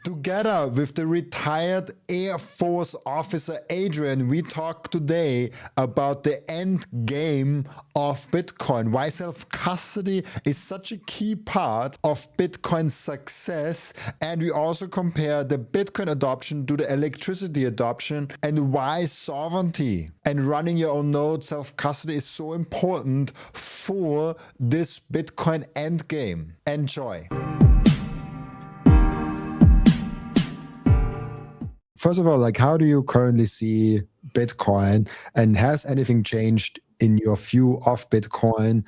Together with the retired Air Force officer Adrian, we talk today about the end game of Bitcoin, why self-custody is such a key part of Bitcoin's success, and we also compare the Bitcoin adoption to the electricity adoption and why sovereignty and running your own node self-custody is so important for this Bitcoin end game. Enjoy. First of all, like, how do you currently see Bitcoin, and has anything changed in your view of Bitcoin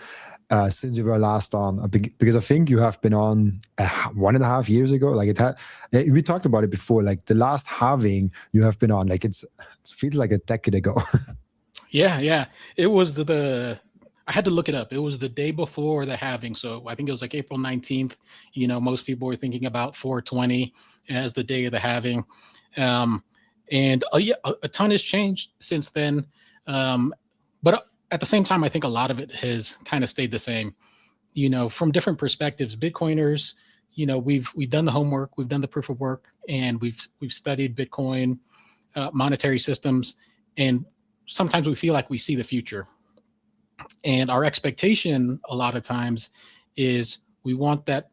since you were last on? Because I think you have been on 1.5 years ago. Like we talked about it before. Like the last halving you have been on, like it feels like a decade ago. Yeah. It was I had to look it up. It was the day before the halving. So I think it was like April 19th. Most people were thinking about 420 as the day of the halving. And a ton has changed since then. But at the same time, I think a lot of it has kind of stayed the same. From different perspectives, Bitcoiners, we've done the homework, we've done the proof of work, and we've studied Bitcoin monetary systems, and sometimes we feel like we see the future. And our expectation a lot of times is we want that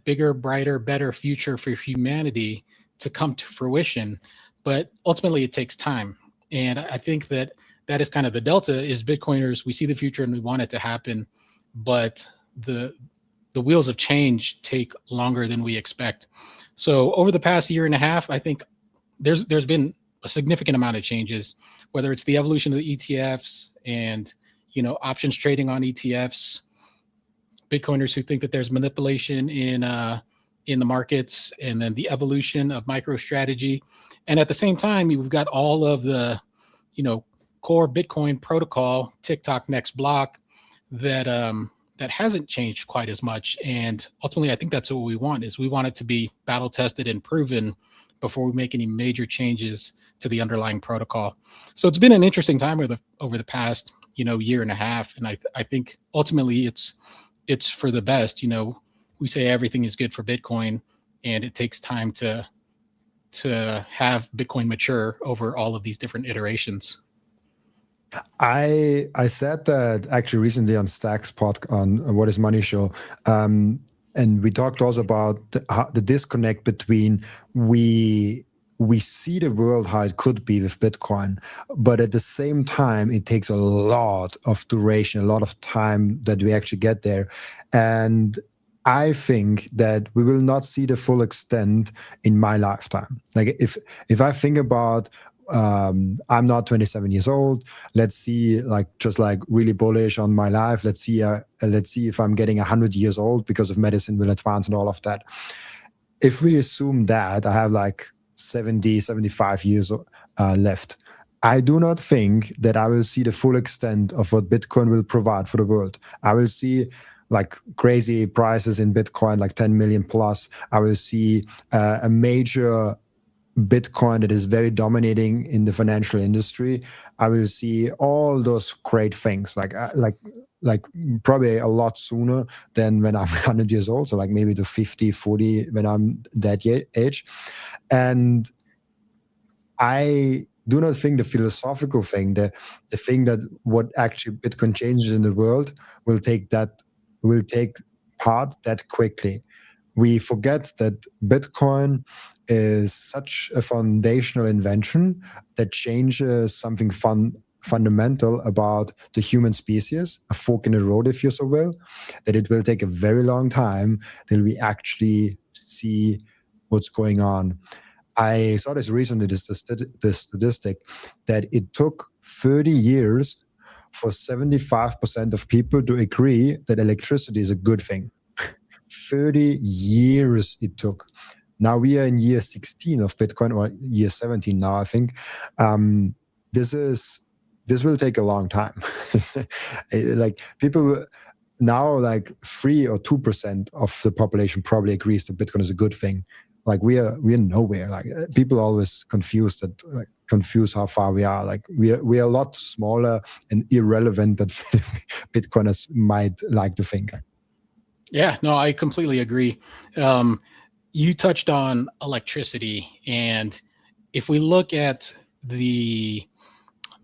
bigger, brighter, better future for humanity to come to fruition. But ultimately it takes time. And I think that is kind of the delta is Bitcoiners, we see the future and we want it to happen, but the wheels of change take longer than we expect. So over the past year and a half, I think there's been a significant amount of changes, whether it's the evolution of the ETFs and options trading on ETFs, Bitcoiners who think that there's manipulation in the markets, and then the evolution of MicroStrategy. And at the same time, we've got all of the, core Bitcoin protocol, TikTok next block, that hasn't changed quite as much. And ultimately, I think that's what we want, is we want it to be battle tested and proven before we make any major changes to the underlying protocol. So it's been an interesting time over the past, year and a half. And I think ultimately it's for the best. We say everything is good for Bitcoin, and it takes time to have Bitcoin mature over all of these different iterations. I said that actually recently on Stack's podcast on What is Money show, and we talked also about the disconnect between we see the world how it could be with Bitcoin, but at the same time, it takes a lot of duration, a lot of time that we actually get there. And I think that we will not see the full extent in my lifetime. Like if I think about, I'm not 27 years old. Let's see, just really bullish on my life. Let's see if I'm getting 100 years old because of medicine will advance and all of that. If we assume that I have 70, 75 years left, I do not think that I will see the full extent of what Bitcoin will provide for the world. I will see crazy prices in Bitcoin, 10 million plus. I will see a major Bitcoin that is very dominating in the financial industry. I will see all those great things, like probably a lot sooner than when I'm 100 years old. So maybe to 50, 40 when I'm that age. And I do not think the philosophical thing, the thing that what actually Bitcoin changes in the world will take part that quickly. We forget that Bitcoin is such a foundational invention that changes something fundamental about the human species, a fork in the road, if you so will, that it will take a very long time till we actually see what's going on. I saw this recently, the statistic, that it took 30 years for 75% of people to agree that electricity is a good thing. 30 years it took. Now we are in year 16 of Bitcoin, or year 17 now, I think. This will take a long time. People now, 3 or 2% of the population probably agrees that Bitcoin is a good thing. We are nowhere. People always confuse how far we are. We are a lot smaller and irrelevant than Bitcoiners might like to think. Yeah, no, I completely agree. You touched on electricity, and if we look at the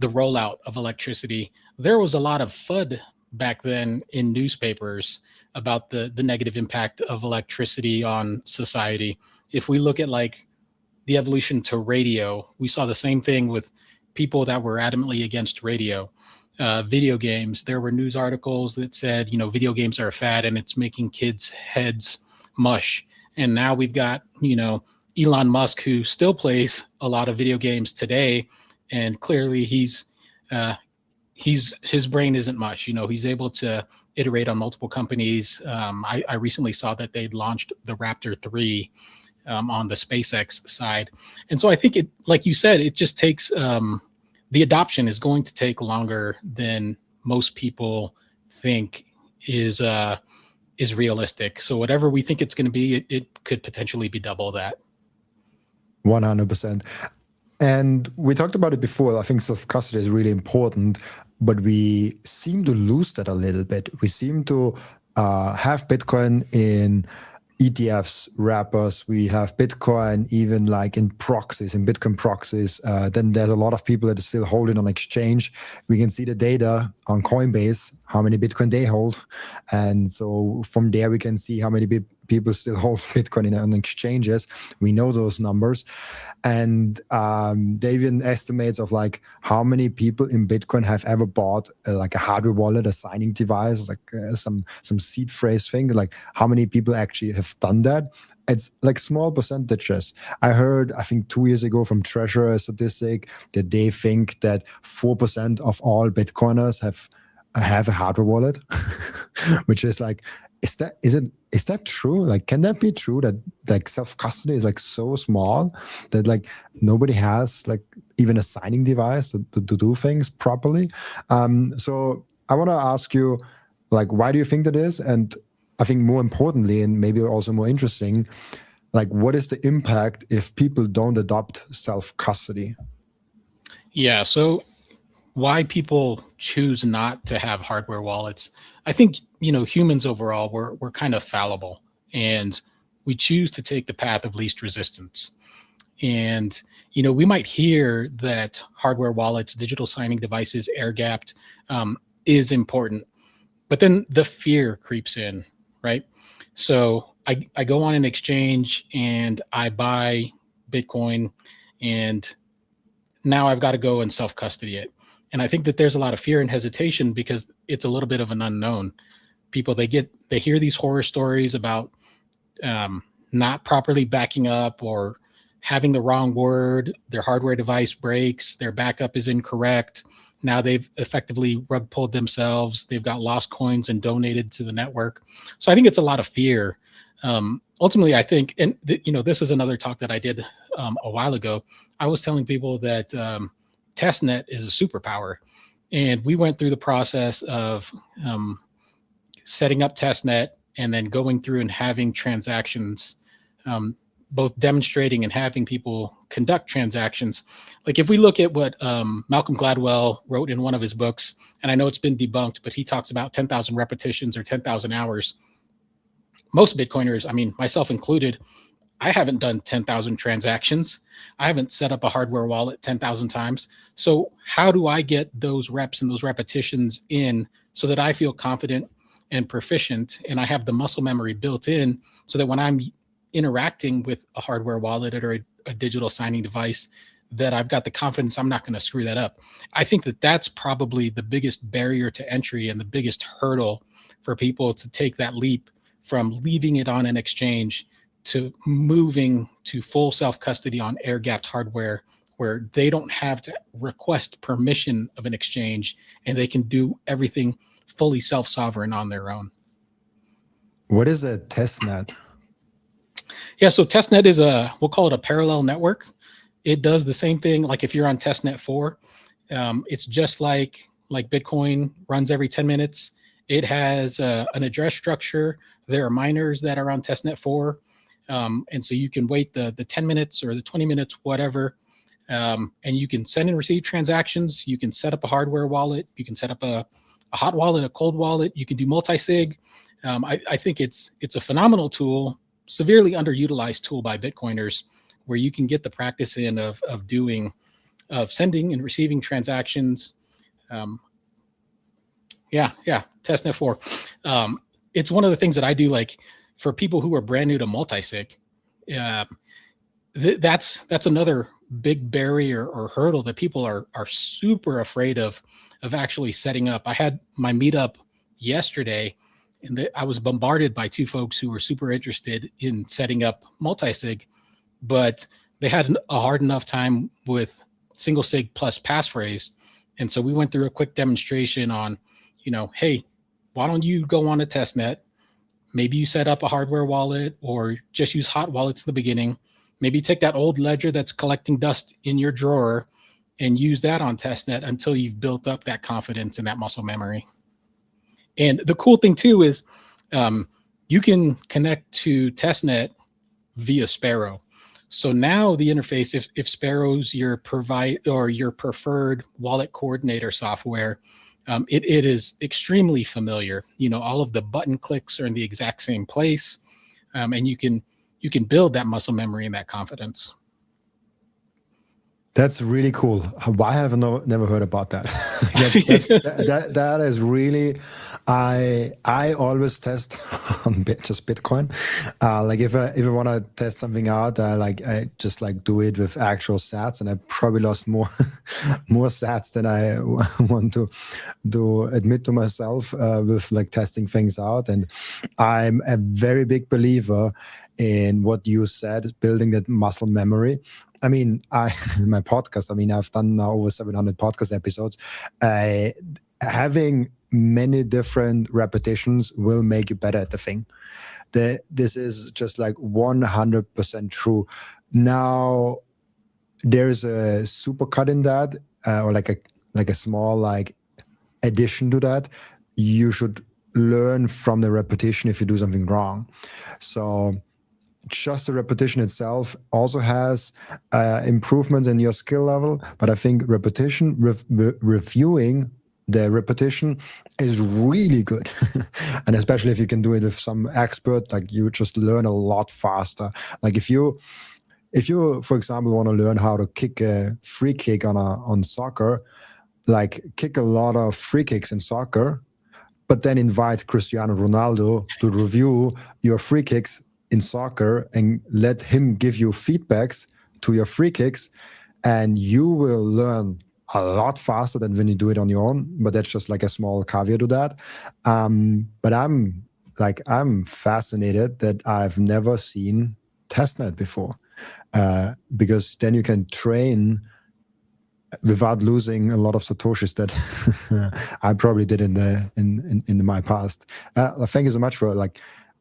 rollout of electricity, there was a lot of FUD back then in newspapers about the negative impact of electricity on society. If we look at like the evolution to radio, we saw the same thing with people that were adamantly against radio. Video games, there were news articles that said, video games are a fad and it's making kids' heads mush. And now we've got, Elon Musk, who still plays a lot of video games today, and clearly his brain isn't much. He's able to iterate on multiple companies. I recently saw that they'd launched the Raptor 3 on the SpaceX side. And so I think it, like you said, it just takes, the adoption is going to take longer than most people think is realistic. So whatever we think it's going to be, it could potentially be double that. 100%. And we talked about it before. I think self-custody is really important, but we seem to lose that a little bit. We seem to have Bitcoin in ETFs, wrappers. We have Bitcoin even like in proxies, in Bitcoin proxies. Then there's a lot of people that are still holding on exchange. We can see the data on Coinbase, how many Bitcoin they hold. And so from there, we can see how many people still hold Bitcoin on exchanges. We know those numbers. And they even estimates of like how many people in Bitcoin have ever bought like a hardware wallet, a signing device, like some seed phrase thing, like how many people actually have done that. It's like small percentages. I heard, I think 2 years ago from Treasurer a statistic that they think that 4% of all Bitcoiners have a hardware wallet, which is like, is that true? Like, can that be true that like self-custody is like so small that like nobody has like even a signing device to do things properly? So I want to ask you, like, why do you think that is? And I think more importantly, and maybe also more interesting, like what is the impact if people don't adopt self-custody? Yeah. So why people choose not to have hardware wallets? I think, humans overall, we're kind of fallible, and we choose to take the path of least resistance. And, we might hear that hardware wallets, digital signing devices, air-gapped is important, but then the fear creeps in, right? So I go on an exchange and I buy Bitcoin, and now I've got to go and self-custody it. And I think that there's a lot of fear and hesitation because it's a little bit of an unknown. People, they hear these horror stories about not properly backing up or having the wrong word, their hardware device breaks, their backup is incorrect. Now they've effectively rug pulled themselves. They've got lost coins and donated to the network. So I think it's a lot of fear. Ultimately, I think, and this is another talk that I did a while ago. I was telling people that testnet is a superpower, and we went through the process of setting up testnet and then going through and having transactions, both demonstrating and having people conduct transactions. Like if we look at what Malcolm Gladwell wrote in one of his books, and I know it's been debunked, but he talks about 10,000 repetitions or 10,000 hours. Most Bitcoiners, I mean, myself included, I haven't done 10,000 transactions. I haven't set up a hardware wallet 10,000 times. So how do I get those reps and those repetitions in so that I feel confident and proficient, and I have the muscle memory built in so that when I'm interacting with a hardware wallet or a digital signing device, that I've got the confidence I'm not going to screw that up. I think that that's probably the biggest barrier to entry and the biggest hurdle for people to take that leap from leaving it on an exchange to moving to full self-custody on air-gapped hardware, where they don't have to request permission of an exchange and they can do everything fully self-sovereign on their own. What is a testnet? Yeah, so testnet is we'll call it a parallel network. It does the same thing. Like if you're on testnet 4, it's just like Bitcoin runs every 10 minutes. It has an address structure. There are miners that are on testnet 4. And so you can wait the 10 minutes or the 20 minutes, whatever. And you can send and receive transactions. You can set up a hardware wallet. You can set up a hot wallet, a cold wallet. You can do multi-sig. I think it's a phenomenal tool severely underutilized tool by Bitcoiners, where you can get the practice in of sending and receiving transactions. Testnet 4. It's one of the things that I do, like for people who are brand new to multisig. That's another big barrier or hurdle that people are super afraid of actually setting up. I had my meetup yesterday, and I was bombarded by two folks who were super interested in setting up multisig, but they had a hard enough time with single sig plus passphrase. And so we went through a quick demonstration on, hey, why don't you go on a testnet? Maybe you set up a hardware wallet or just use hot wallets at the beginning. Maybe take that old ledger that's collecting dust in your drawer and use that on testnet until you've built up that confidence and that muscle memory. And the cool thing too is you can connect to testnet via Sparrow. So now the interface, if Sparrow's your preferred wallet coordinator software, it is extremely familiar. All of the button clicks are in the exact same place, and you can build that muscle memory and that confidence. That's really cool. Why have I never heard about that? That is really. I always test on just Bitcoin. Like if I want to test something out, I just do it with actual sats, and I probably lost more sats than I want to admit to myself with testing things out. And I'm a very big believer in what you said, building that muscle memory. I mean, in my podcast, I've done now over 700 podcast episodes. Having many different repetitions will make you better at the thing. This is just 100% true. Now, there's a supercut in that, or a small addition to that. You should learn from the repetition if you do something wrong. So just the repetition itself also has improvements in your skill level, but I think repetition, reviewing the repetition is really good. And especially if you can do it with some expert, you just learn a lot faster. If you, for example, want to learn how to kick a free kick on soccer, kick a lot of free kicks in soccer, but then invite Cristiano Ronaldo to review your free kicks in soccer and let him give you feedbacks to your free kicks, and you will learn a lot faster than when you do it on your own. But that's just a small caveat to that. But I'm fascinated that I've never seen testnet before, because then you can train without losing a lot of satoshis that I probably did in my past. Thank you so much for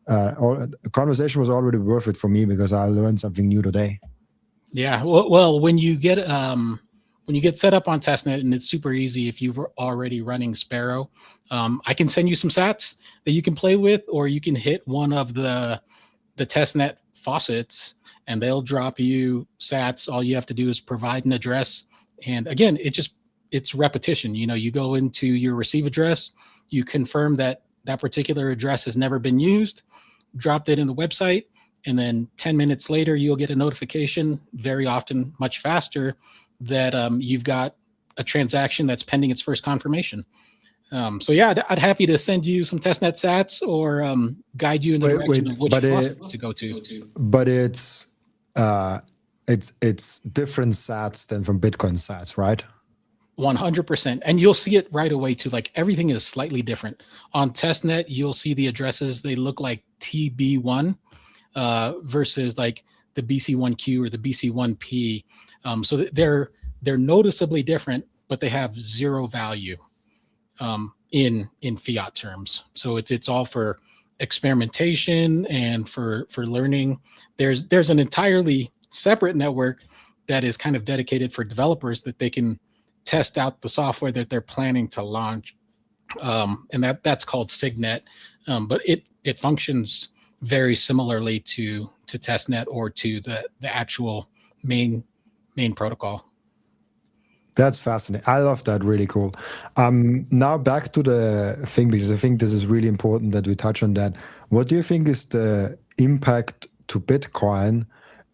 the conversation was already worth it for me because I learned something new today. Yeah, well, when you get set up on testnet, and it's super easy if you're already running Sparrow, I can send you some sats that you can play with, or you can hit one of the testnet faucets and they'll drop you sats. All you have to do is provide an address, and again, it's repetition. You go into your receive address, you confirm that particular address has never been used, dropped it in the website, and then 10 minutes later, you'll get a notification, very often much faster, that you've got a transaction that's pending its first confirmation. So yeah, I'd happy to send you some testnet sats or guide you in the direction of which faucet to go to. But it's different sats than from Bitcoin sats, right? 100%. And you'll see it right away too. Everything is slightly different. On testnet, you'll see the addresses, they look like TB1 versus the BC1Q or the BC1P. So they're noticeably different, but they have zero value in fiat terms. So it's all for experimentation and for learning. There's an entirely separate network that is kind of dedicated for developers that they can test out the software that they're planning to launch, and that's called Signet. But it functions very similarly to testnet or to the actual main protocol. That's fascinating. I love that. Really cool. Now back to the thing, because I think this is really important that we touch on that. What do you think is the impact to Bitcoin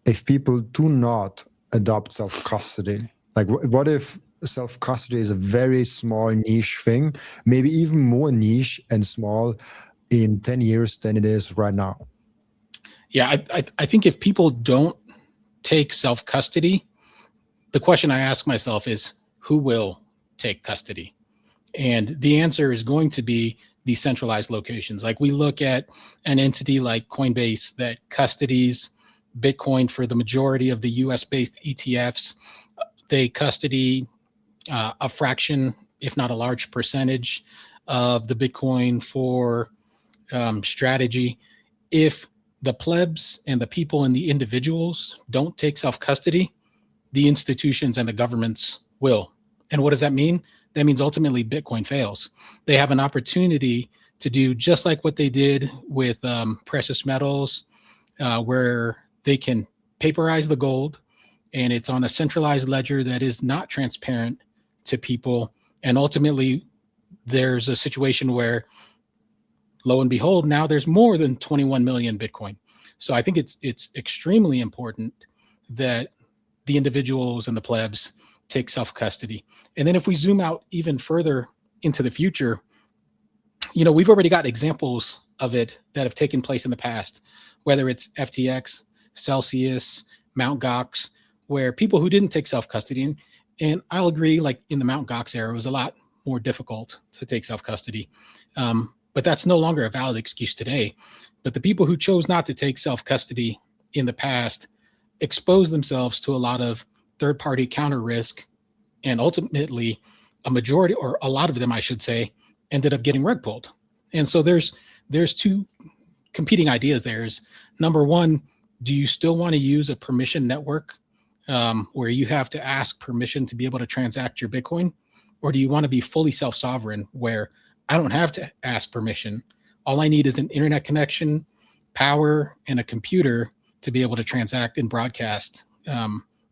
if people do not adopt self-custody? Like, what if self-custody is a very small niche thing, maybe even more niche and small in 10 years than it is right now? Yeah, I think if people don't take self-custody, the question I ask myself is, who will take custody? And the answer is going to be decentralized locations. Like, we look at an entity like Coinbase that custodies Bitcoin for the majority of the US-based ETFs. They custody a fraction, if not a large percentage, of the Bitcoin for strategy. If the plebs and the people and the individuals don't take self-custody, the institutions and the governments will. And what does that mean? That means ultimately Bitcoin fails. They have an opportunity to do just like what they did with precious metals, where they can paperize the gold, and it's on a centralized ledger that is not transparent to people. And ultimately, there's a situation where, lo and behold, now there's more than 21 million Bitcoin. So I think it's extremely important that the individuals and the plebs take self-custody. And then if we zoom out even further into the future, we've already got examples of it that have taken place in the past, whether it's FTX, Celsius, Mt. Gox, where people who didn't take self-custody, and I'll agree, like in the Mt. Gox era, it was a lot more difficult to take self-custody. But that's no longer a valid excuse today. But the people who chose not to take self-custody in the past exposed themselves to a lot of third-party counter risk, and ultimately a majority, or a lot of them, I should say, ended up getting rug pulled. And so there's two competing ideas there. Is number one, do you still want to use a permission network where you have to ask permission to be able to transact your Bitcoin? Or do you want to be fully self-sovereign where I don't have to ask permission? All I need is an internet connection, power, and a computer to be able to transact and broadcast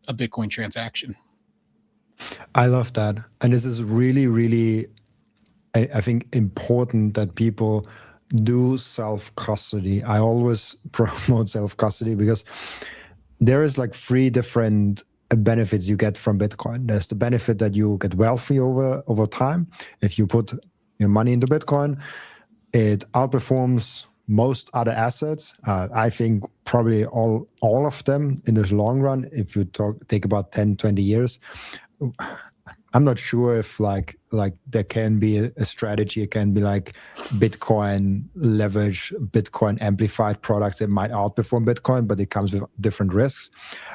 a Bitcoin transaction. I love that. And this is really, really, I think, important that people do self-custody. I always promote self-custody because there is like 3 different benefits you get from Bitcoin. There's the benefit that you get wealthy over time. If you put your money into Bitcoin, it outperforms most other assets. I think probably all of them in the long run, if you take about 10, 20 years. I'm not sure if like there can be a strategy. It can be like Bitcoin leverage, Bitcoin amplified products that might outperform Bitcoin, but it comes with different risks.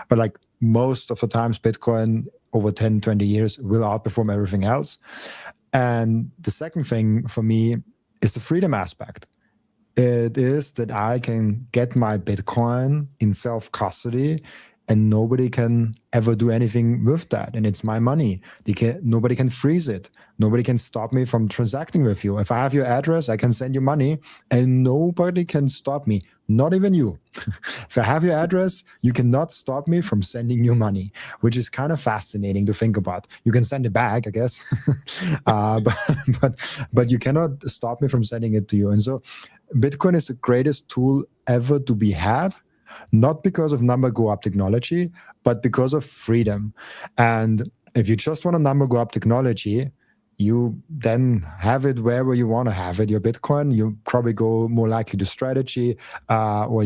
But like most of the times, Bitcoin over 10, 20 years will outperform everything else. And the second thing for me is the freedom aspect. It is that I can get my Bitcoin in self-custody and nobody can ever do anything with that. And it's my money. Nobody can freeze it. Nobody can stop me from transacting with you. If I have your address, I can send you money and nobody can stop me, not even you. If I have your address, you cannot stop me from sending you money, which is kind of fascinating to think about. You can send it back, I guess, but you cannot stop me from sending it to you. And so Bitcoin is the greatest tool ever to be had, not because of number go up technology, but because of freedom. And if you just want a number go up technology, you then have it wherever you want to have it. Your Bitcoin, you probably go more likely to strategy, or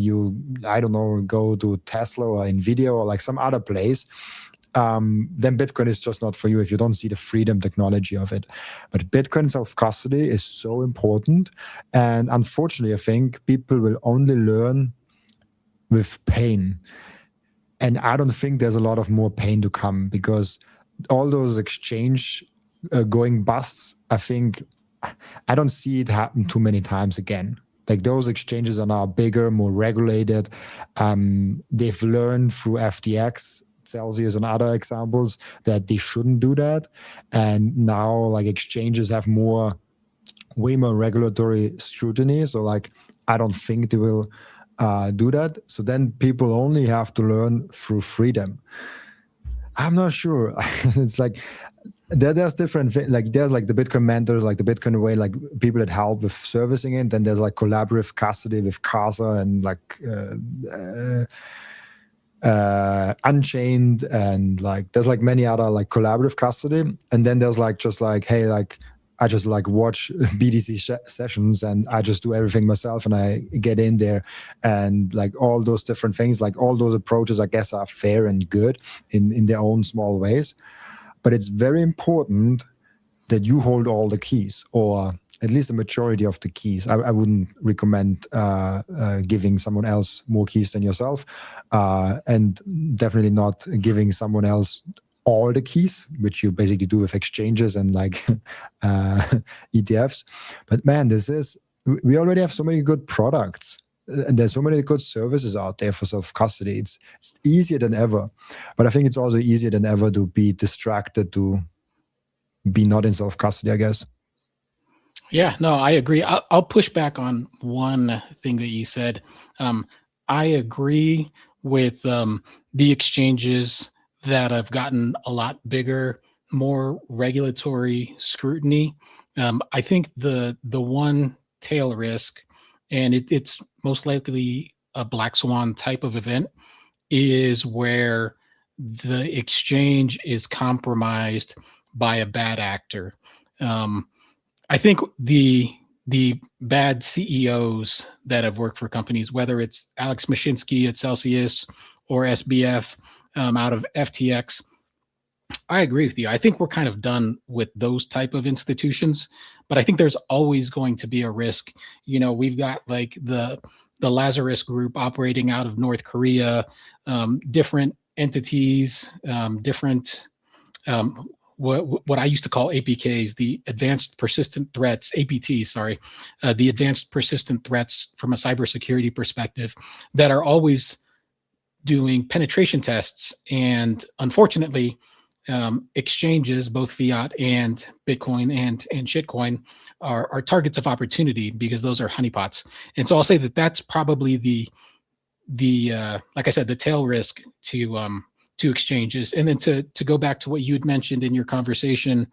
go to Tesla or Nvidia or like some other place. Then Bitcoin is just not for you if you don't see the freedom technology of it. But Bitcoin self-custody is so important. And unfortunately, I think people will only learn with pain. And I don't think there's a lot of more pain to come, because all those exchange going busts, I think I don't see it happen too many times again. Like, those exchanges are now bigger, more regulated. They've learned through FTX, Celsius, and other examples that they shouldn't do that. And now like exchanges have way more regulatory scrutiny. So like, I don't think they will do that. So then people only have to learn through freedom. I'm not sure. It's like there's different like there's like the Bitcoin mentors, like the Bitcoin way, like people that help with servicing it. Then there's like collaborative custody with Casa and like Unchained, and like there's like many other like collaborative custody. And then there's like just like, hey, like I just like watch BTC sessions and I just do everything myself and I get in there, and like all those different things, like all those approaches, I guess, are fair and good in their own small ways. But it's very important that you hold all the keys, or at least the majority of the keys. I wouldn't recommend giving someone else more keys than yourself, and definitely not giving someone else all the keys, which you basically do with exchanges and like ETFs. But man, we already have so many good products. And there's so many good services out there for self-custody. It's easier than ever. But I think it's also easier than ever to be distracted, to be not in self-custody, I guess. Yeah, no, I agree. I'll push back on one thing that you said. I agree with the exchanges that have gotten a lot bigger, more regulatory scrutiny. I think the one tail risk, and it's most likely a black swan type of event, is where the exchange is compromised by a bad actor. I think the bad CEOs that have worked for companies, whether it's Alex Mashinsky at Celsius or SBF out of FTX, I agree with you. I think we're kind of done with those type of institutions, but I think there's always going to be a risk. We've got like the Lazarus Group operating out of North Korea, different entities, different what I used to call APKs, the advanced persistent threats, APT, sorry, the advanced persistent threats from a cybersecurity perspective, that are always doing penetration tests. And unfortunately, exchanges, both fiat and Bitcoin and shitcoin, are targets of opportunity, because those are honeypots. And so I'll say that that's probably the like I said, the tail risk to exchanges. And then to go back to what you had mentioned in your conversation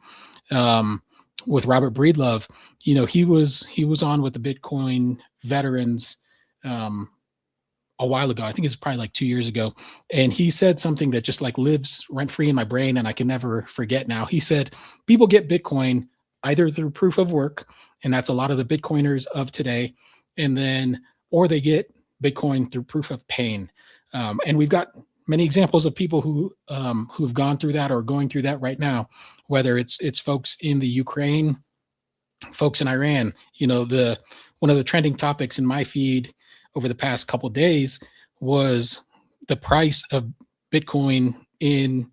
with Robert Breedlove, he was on with the Bitcoin veterans a while ago. I think it's probably like 2 years ago. And he said something that just like lives rent free in my brain, and I can never forget now. He said, people get Bitcoin either through proof of work, and that's a lot of the Bitcoiners of today, or they get Bitcoin through proof of pain. And we've got many examples of people who've gone through that or going through that right now, whether it's folks in the Ukraine, folks in Iran. One of the trending topics in my feed over the past couple of days was the price of Bitcoin in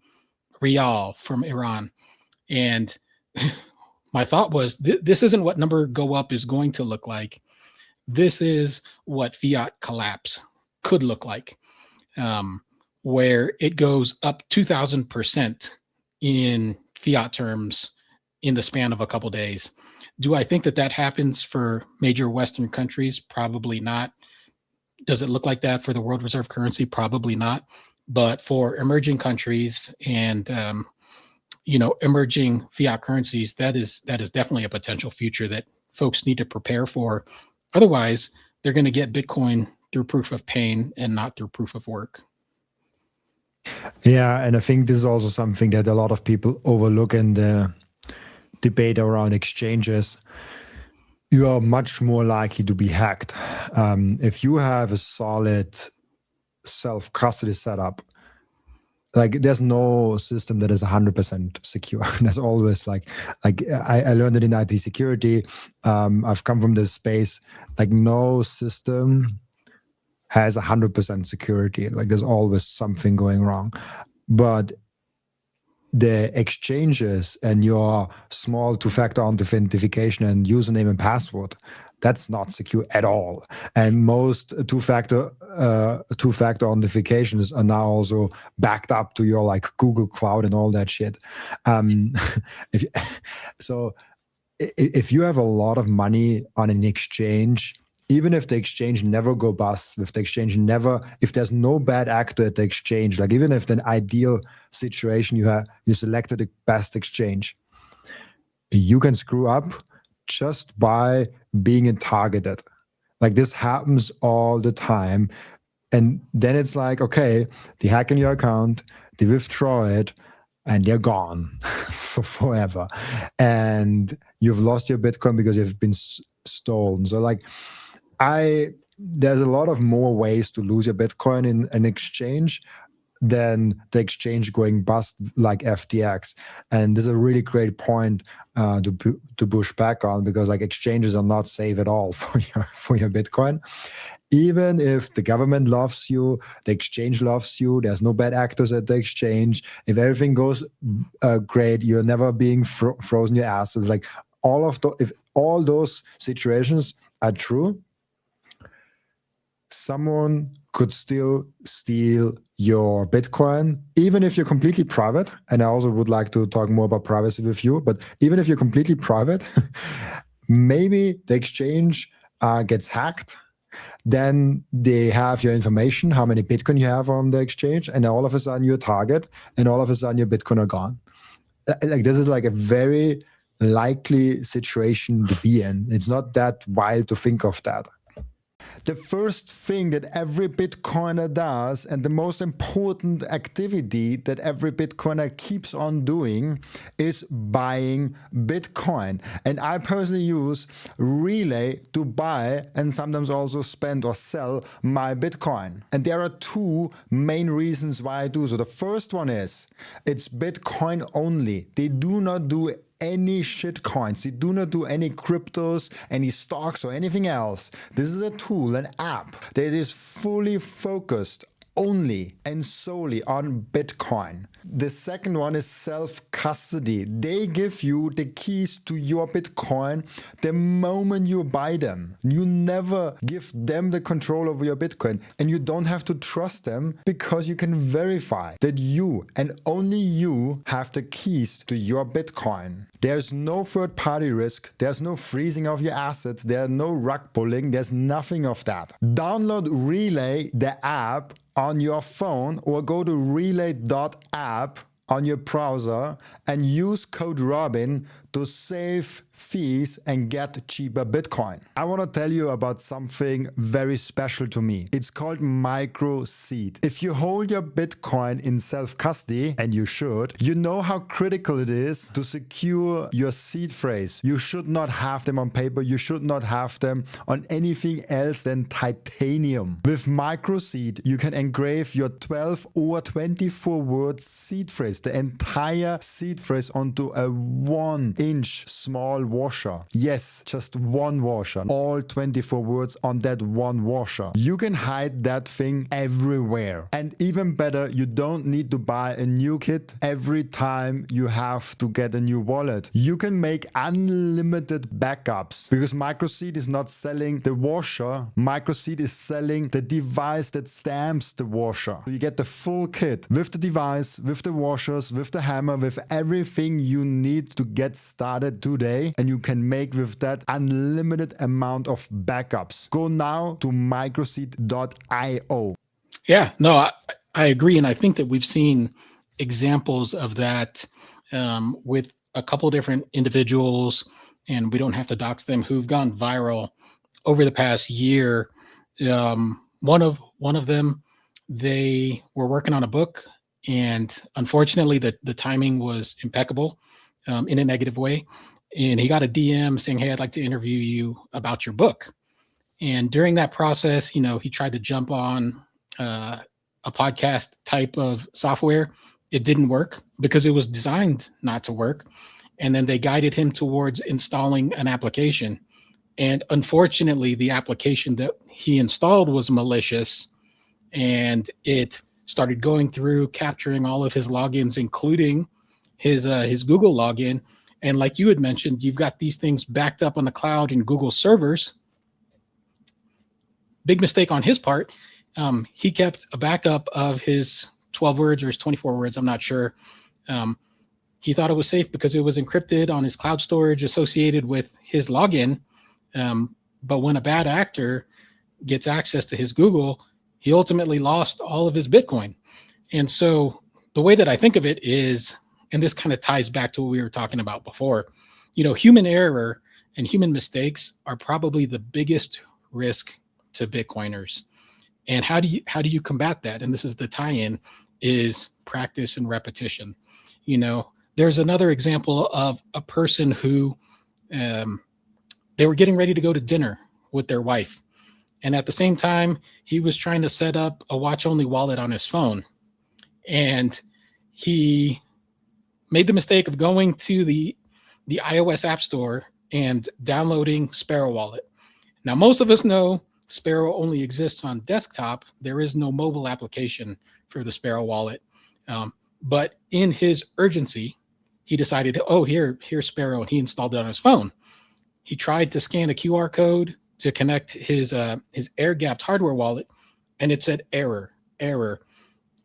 Rial from Iran. And my thought was, this isn't what number go up is going to look like. This is what fiat collapse could look like, where it goes up 2,000% in fiat terms in the span of a couple of days. Do I think that happens for major Western countries? Probably not. Does it look like that for the world reserve currency? Probably not. But for emerging countries and emerging fiat currencies, that is definitely a potential future that folks need to prepare for. Otherwise, they're going to get Bitcoin through proof of pain and not through proof of work. Yeah, and I think this is also something that a lot of people overlook in the debate around exchanges. You are much more likely to be hacked. If you have a solid self-custody setup, like there's no system that is 100% secure. There's always like I learned it in IT security. I've come from this space. Like no system has 100% security. Like there's always something going wrong. But the exchanges and your small two-factor authentication and username and password, that's not secure at all. And most two-factor authentications are now also backed up to your like Google Cloud and all that shit. If you have a lot of money on an exchange, even if the exchange never go bust, if the exchange never, if there's no bad actor at the exchange, like even if the ideal situation you selected the best exchange, you can screw up just by being targeted. Like this happens all the time. And then it's like, okay, they hack in your account, they withdraw it, and they're gone for forever. And you've lost your Bitcoin because you've been stolen. So like, there's a lot of more ways to lose your Bitcoin in an exchange than the exchange going bust like FTX. And this is a really great point to push back on, because like exchanges are not safe at all for your Bitcoin. Even if the government loves you, the exchange loves you, there's no bad actors at the exchange. If everything goes great, you're never being frozen your assets. Like if all those situations are true, someone could still steal your Bitcoin, even if you're completely private. And I also would like to talk more about privacy with you, but even if you're completely private, maybe the exchange gets hacked. Then they have your information, how many Bitcoin you have on the exchange, and all of a sudden you're a target, and all of a sudden your Bitcoin are gone. Like this is like a very likely situation to be in. It's not that wild to think of that. The first thing that every Bitcoiner does, and the most important activity that every Bitcoiner keeps on doing, is buying Bitcoin. And I personally use Relai to buy and sometimes also spend or sell my Bitcoin. And there are two main reasons why I do so. The first one is it's Bitcoin only. They do not do any shit coins. They do not do any cryptos, any stocks, or anything else. This is a tool, an app that is fully focused only and solely on Bitcoin. The second one is self-custody. They give you the keys to your Bitcoin the moment you buy them. You never give them the control over your Bitcoin, and you don't have to trust them because you can verify that you and only you have the keys to your Bitcoin. There's no third-party risk. There's no freezing of your assets. There's no rug pulling. There's nothing of that. Download Relai, the app, on your phone, or go to relay.app on your browser and use code Robin to save fees and get cheaper Bitcoin. I want to tell you about something very special to me. It's called Microseed. If you hold your Bitcoin in self-custody, and you should, you know how critical it is to secure your seed phrase. You should not have them on paper. You should not have them on anything else than titanium. With Microseed, you can engrave your 12 or 24 word seed phrase, the entire seed phrase, onto a 1-inch small washer. Yes, just one washer. All 24 words on that one washer. You can hide that thing everywhere. And even better, you don't need to buy a new kit every time you have to get a new wallet. You can make unlimited backups, because Microseed is not selling the washer. Microseed is selling the device that stamps the washer. So you get the full kit with the device, with the washers, with the hammer, with everything you need to get started today, and you can make with that unlimited amount of backups. Go now to microseed.io. Yeah, no, I agree. And I think that we've seen examples of that with a couple different individuals, and we don't have to dox them, who've gone viral over the past year. One of them, they were working on a book, and unfortunately the timing was impeccable in a negative way. And he got a DM saying, "Hey, I'd like to interview you about your book." And during that process, he tried to jump on a podcast type of software. It didn't work because it was designed not to work. And then they guided him towards installing an application. And unfortunately, the application that he installed was malicious, and it started going through, capturing all of his logins, including his Google login. And like you had mentioned, you've got these things backed up on the cloud in Google servers. Big mistake on his part. He kept a backup of his 12 words or his 24 words, I'm not sure. He thought it was safe because it was encrypted on his cloud storage associated with his login. But when a bad actor gets access to his Google, he ultimately lost all of his Bitcoin. And so the way that I think of it is, and this kind of ties back to what we were talking about before, human error and human mistakes are probably the biggest risk to Bitcoiners. And how do you combat that? And this is the tie-in, is practice and repetition. There's another example of a person who they were getting ready to go to dinner with their wife. And at the same time, he was trying to set up a watch-only wallet on his phone. And he made the mistake of going to the iOS App Store and downloading Sparrow Wallet. Now, most of us know Sparrow only exists on desktop. There is no mobile application for the Sparrow Wallet. But in his urgency, he decided, here's Sparrow, and he installed it on his phone. He tried to scan a QR code to connect his air-gapped hardware wallet, and it said error.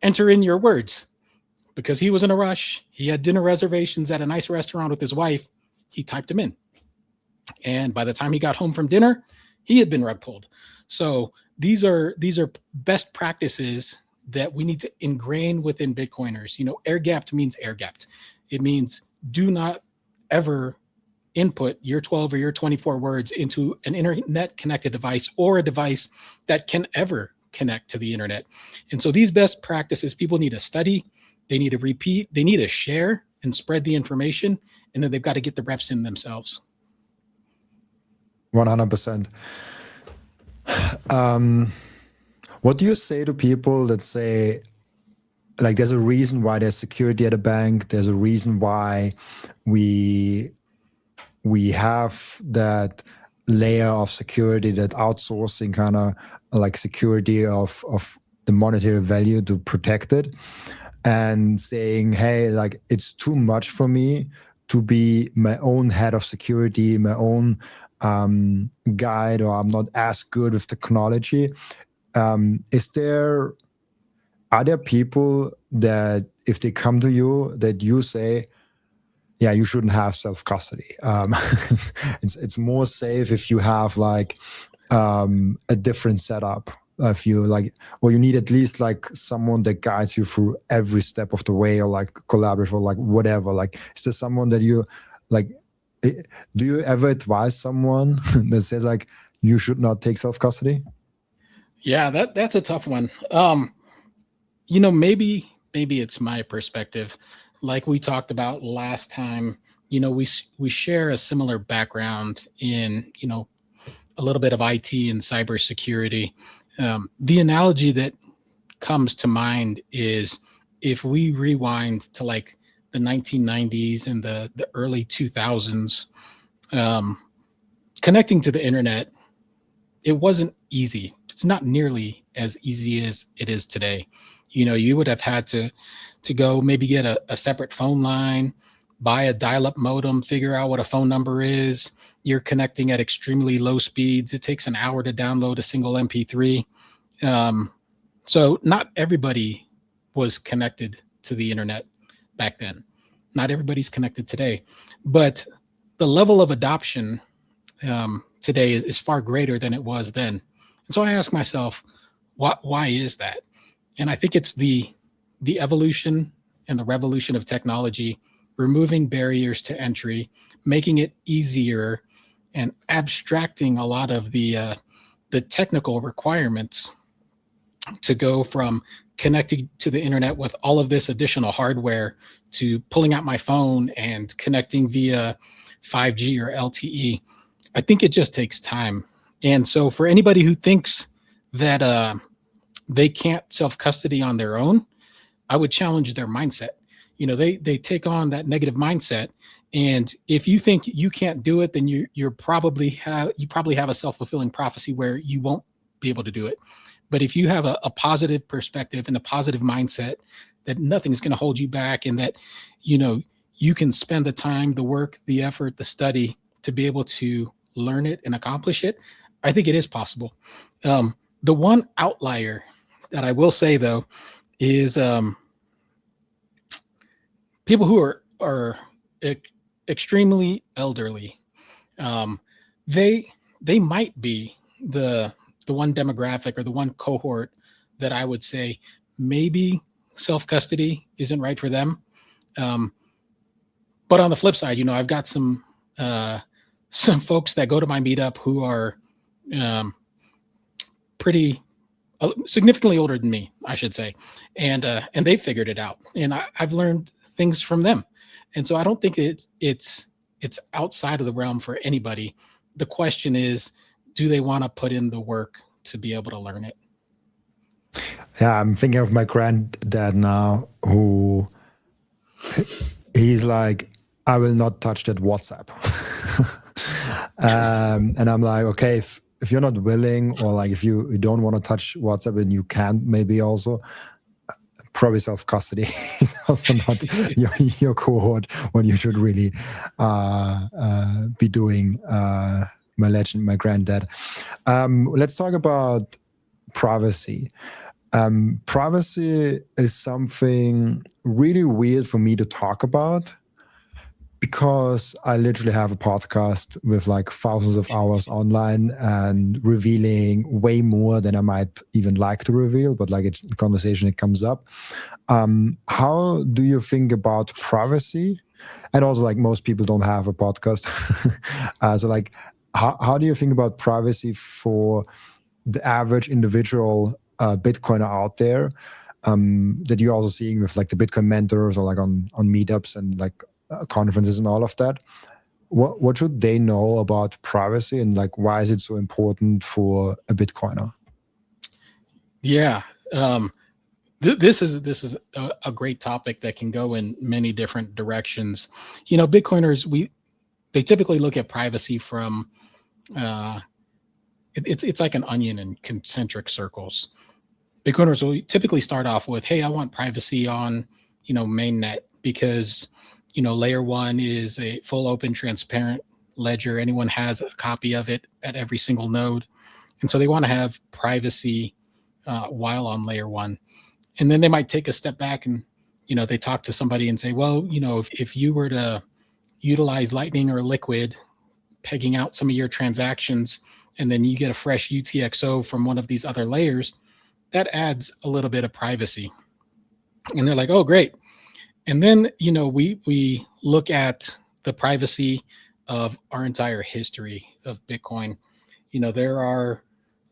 Enter in your words. Because he was in a rush, he had dinner reservations at a nice restaurant with his wife, he typed them in. And by the time he got home from dinner, he had been rug pulled. So these are best practices that we need to ingrain within Bitcoiners. Air-gapped means air-gapped. It means do not ever input your 12 or your 24 words into an internet connected device or a device that can ever connect to the internet. And so these best practices, people need to study, they need to repeat, they need to share and spread the information, and then they've got to get the reps in themselves. 100%. What do you say to people that say, like, there's a reason why there's security at a bank, there's a reason why we have that layer of security, that outsourcing kind of like security of the monetary value to protect it, and saying, hey, like, it's too much for me to be my own head of security, my own guide, or I'm not as good with technology. Are there people that if they come to you that you say, yeah, you shouldn't have self-custody. It's more safe if you have like a different setup. If you like, or you need at least like someone that guides you through every step of the way, or like collaborative, or like whatever. Like, is there someone that you like? Do you ever advise someone that says like you should not take self-custody? Yeah, that's a tough one. Maybe it's my perspective. Like we talked about last time, we share a similar background in, a little bit of IT and cybersecurity. The analogy that comes to mind is if we rewind to like the 1990s and the early 2000s, connecting to the internet, it wasn't easy. It's not nearly as easy as it is today. You would have had to go maybe get a separate phone line, buy a dial-up modem, figure out what a phone number is. You're connecting at extremely low speeds. It takes an hour to download a single MP3. So not everybody was connected to the internet back then. Not everybody's connected today. But the level of adoption today is far greater than it was then. And so I ask myself, why is that? And I think it's the evolution and the revolution of technology, removing barriers to entry, making it easier, and abstracting a lot of the technical requirements to go from connecting to the internet with all of this additional hardware to pulling out my phone and connecting via 5G or LTE. I think it just takes time. And so for anybody who thinks that they can't self-custody on their own, I would challenge their mindset. They take on that negative mindset. And if you think you can't do it, then you probably have a self-fulfilling prophecy where you won't be able to do it. But if you have a positive perspective and a positive mindset that nothing's going to hold you back, and that, you can spend the time, the work, the effort, the study to be able to learn it and accomplish it, I think it is possible. The one outlier that I will say, though, is people who are extremely elderly. They they might be the one demographic or the one cohort that I would say maybe self-custody isn't right for them. But on the flip side, I've got some folks that go to my meetup who are pretty significantly older than me, I should say, and they figured it out, and I've learned things from them, and so I don't think it's outside of the realm for anybody. The question is, do they want to put in the work to be able to learn it? Yeah, I'm thinking of my granddad now, who he's like, I will not touch that WhatsApp. And I'm like, okay, if you're not willing, or like if you don't want to touch WhatsApp and you can't, maybe also probably self-custody is also not your cohort, what you should really be doing. My legend, my granddad. Let's talk about privacy. Privacy is something really weird for me to talk about, because I literally have a podcast with like thousands of hours online and revealing way more than I might even like to reveal, but like it's a conversation, it comes up. How do you think about privacy? And also, like, most people don't have a podcast. So like, how do you think about privacy for the average individual Bitcoiner out there, that you're also seeing with like the Bitcoin mentors, or like on meetups and like conferences and all of that? What should they know about privacy, and like why is it so important for a Bitcoiner? Yeah, this is a great topic that can go in many different directions. Bitcoiners, they typically look at privacy from it's like an onion in concentric circles. Bitcoiners will typically start off with, hey, I want privacy on mainnet, because layer one is a full, open, transparent ledger. Anyone has a copy of it at every single node. And so they want to have privacy while on layer one. And then they might take a step back and, they talk to somebody and say, well, if you were to utilize Lightning or Liquid, pegging out some of your transactions, and then you get a fresh UTXO from one of these other layers, that adds a little bit of privacy. And they're like, oh, great. And then, we look at the privacy of our entire history of Bitcoin. There are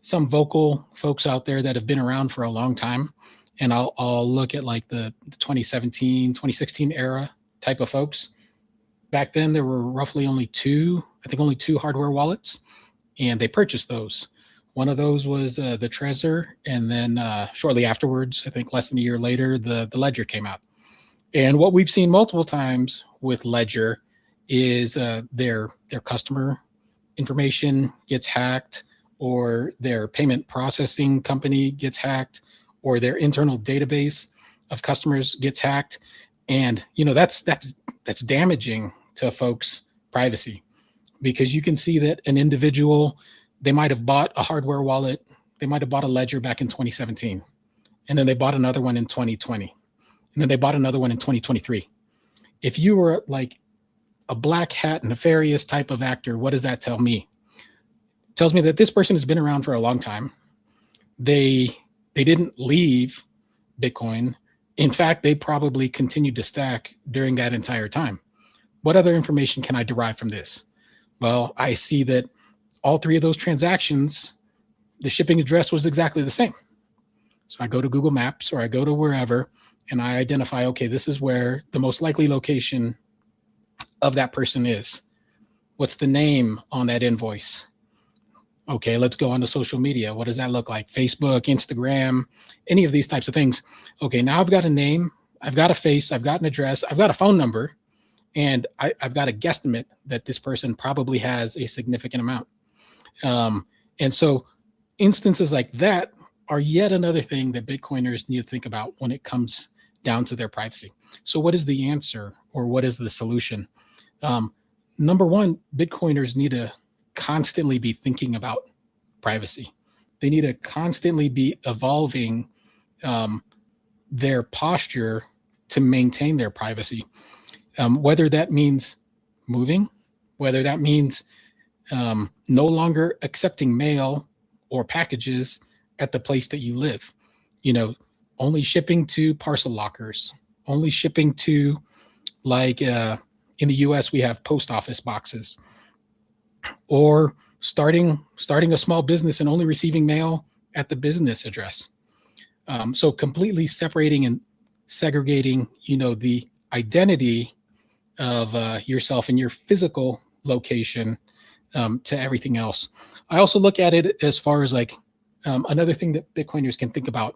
some vocal folks out there that have been around for a long time. And I'll look at like the 2017, 2016 era type of folks. Back then, there were roughly only two hardware wallets, and they purchased those. One of those was the Trezor, and then shortly afterwards, I think less than a year later, the Ledger came out. And what we've seen multiple times with Ledger is their customer information gets hacked, or their payment processing company gets hacked, or their internal database of customers gets hacked. And that's damaging to folks' privacy, because you can see that an individual, they might have bought a hardware wallet, they might have bought a Ledger back in 2017, and then they bought another one in 2020, and then they bought another one in 2023. If you were like a black hat nefarious type of actor, what does that tell me? It tells me that this person has been around for a long time. They didn't leave Bitcoin. In fact, they probably continued to stack during that entire time. What other information can I derive from this? Well, I see that all three of those transactions, the shipping address was exactly the same. So I go to Google Maps, or I go to wherever, and I identify, okay, this is where the most likely location of that person is. What's the name on that invoice? Okay, let's go on to social media. What does that look like? Facebook, Instagram, any of these types of things. Okay, now I've got a name, I've got a face, I've got an address, I've got a phone number, and I've got a guesstimate that this person probably has a significant amount. And so instances like that are yet another thing that Bitcoiners need to think about when it comes down to their privacy. So what is the answer, or what is the solution? Number one, Bitcoiners need to constantly be thinking about privacy. They need to constantly be evolving their posture to maintain their privacy. Whether that means moving, whether that means no longer accepting mail or packages at the place that you live. Only shipping to parcel lockers, only shipping to, like, in the US, we have post office boxes, or starting a small business and only receiving mail at the business address. So completely separating and segregating, the identity of yourself and your physical location to everything else. I also look at it as far as like another thing that Bitcoiners can think about.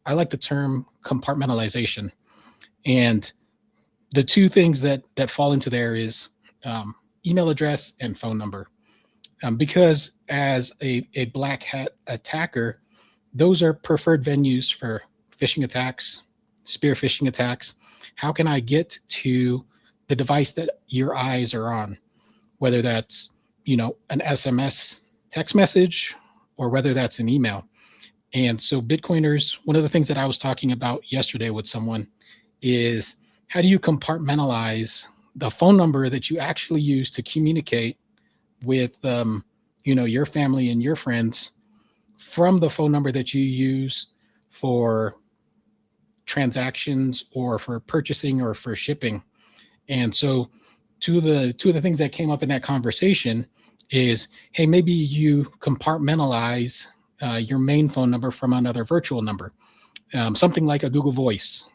I like the term compartmentalization, and the two things that fall into there is email address and phone number. Because as a black hat attacker, those are preferred venues for phishing attacks, spear phishing attacks. How can I get to the device that your eyes are on? Whether that's, an SMS text message, or whether that's an email. And so Bitcoiners, one of the things that I was talking about yesterday with someone is, how do you compartmentalize the phone number that you actually use to communicate with, your family and your friends, from the phone number that you use for transactions or for purchasing or for shipping? And so two of the things that came up in that conversation is, hey, maybe you compartmentalize your main phone number from another virtual number. Something like a Google Voice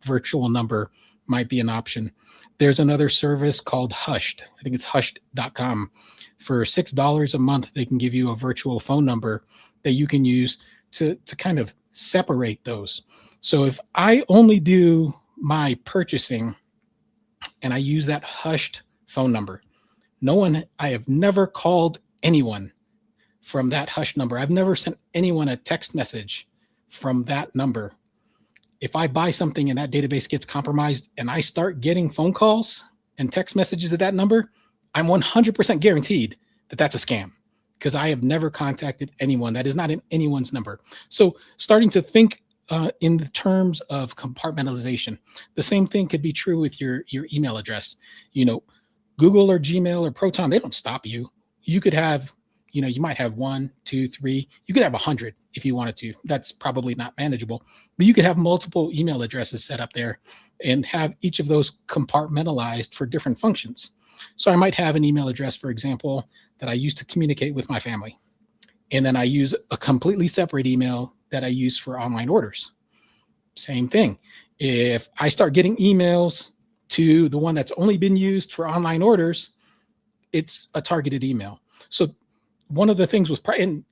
virtual number might be an option. There's another service called Hushed. I think it's hushed.com. For $6 a month, they can give you a virtual phone number that you can use to kind of separate those. So if I only do my purchasing and I use that Hushed phone number, I have never called anyone from that Hushed number. I've never sent anyone a text message from that number. If I buy something and that database gets compromised and I start getting phone calls and text messages at that number, I'm 100% guaranteed that that's a scam, because I have never contacted anyone. That is not in anyone's number. So starting to think in the terms of compartmentalization. The same thing could be true with your email address. Google or Gmail or Proton, they don't stop you. You could have, you might have 1, 2, 3, you could have 100 if you wanted to. That's probably not manageable, but you could have multiple email addresses set up there and have each of those compartmentalized for different functions. So I might have an email address, for example, that I use to communicate with my family. And then I use a completely separate email that I use for online orders. Same thing. If I start getting emails to the one that's only been used for online orders, it's a targeted email. So one of the things was, and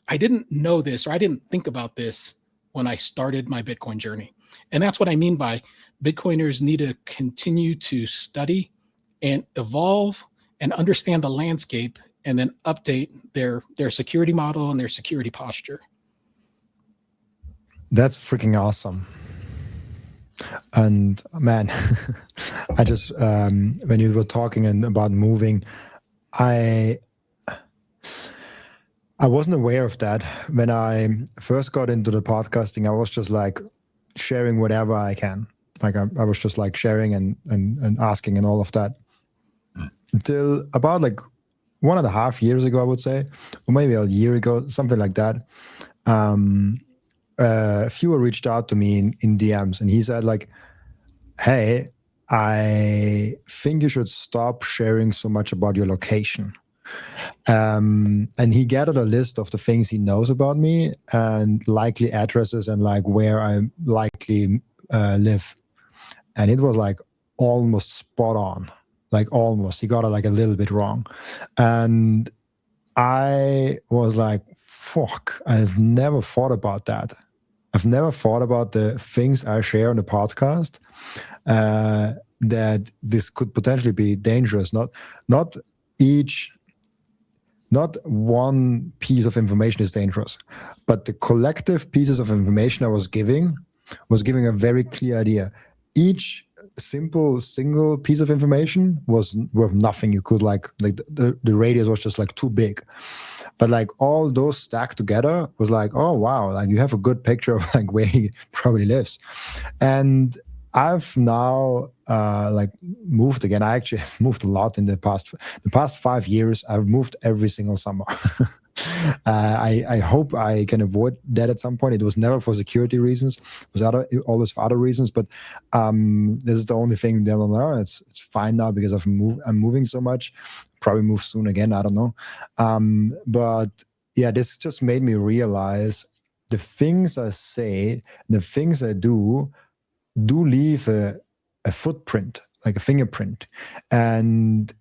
I didn't know this, or I didn't think about this when I started my Bitcoin journey. And that's what I mean by Bitcoiners need to continue to study and evolve and understand the landscape, and then update their security model and their security posture. That's freaking awesome. And man, I just, when you were talking about moving, I wasn't aware of that. When I first got into the podcasting, I was just like sharing whatever I can. Like I was just like sharing and asking and all of that. Until about like 1.5 years ago, I would say, or maybe a year ago, something like that. A viewer reached out to me in DMs, and he said like, hey, I think you should stop sharing so much about your location. And he gathered a list of the things he knows about me and likely addresses and like where I likely live. And it was like almost spot on, like almost. He got it like a little bit wrong. And I was like, fuck, I've never thought about that. I've never thought about the things I share on the podcast, that this could potentially be dangerous. Not one piece of information is dangerous, but the collective pieces of information I was giving a very clear idea. Each simple single piece of information was worth nothing. You could like the radius was just like too big. But like all those stacked together was like, oh wow, like you have a good picture of like where he probably lives. And I've now like moved again. I actually have moved a lot in the past 5 years. I've moved every single summer. I hope I can avoid that at some point. It was never for security reasons. It was always for other reasons. But this is the only thing that I don't know. It's fine now because I'm moving so much. Probably move soon again. I don't know. But yeah, this just made me realize the things I say, the things I do leave a footprint, like a fingerprint. And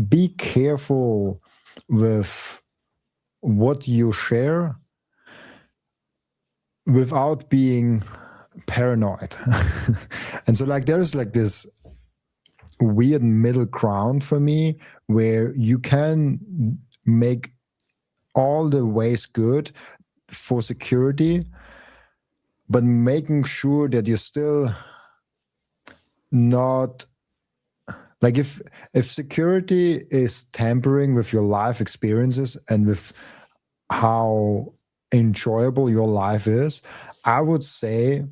be careful with what you share without being paranoid. And so like there's like this weird middle ground for me where you can make all the ways good for security, but making sure that you're still not like if security is tampering with your life experiences and with how enjoyable your life is, I would say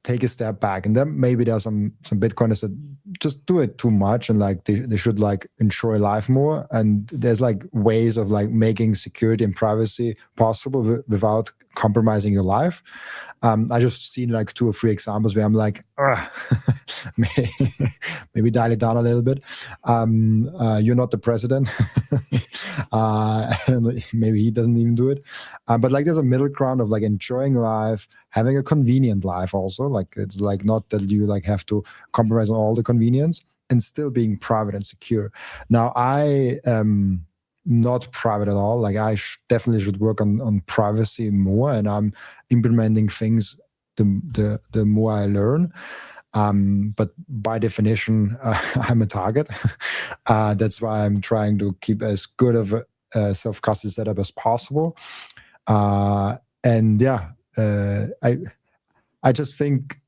take a step back. And then maybe there's some Bitcoiners that just do it too much and like they should like enjoy life more. And there's like ways of like making security and privacy possible without compromising your life. I just seen like 2 or 3 examples where I'm like, maybe dial it down a little bit. You're not the president. Maybe he doesn't even do it. But like there's a middle ground of like enjoying life, having a convenient life also. Like it's like not that you like have to compromise on all the convenience and still being private and secure. Now I am not private at all. Like I definitely should work on privacy more, and I'm implementing things the more I learn. But by definition, I'm a target. That's why I'm trying to keep as good of a self-custody setup as possible. And yeah, I just think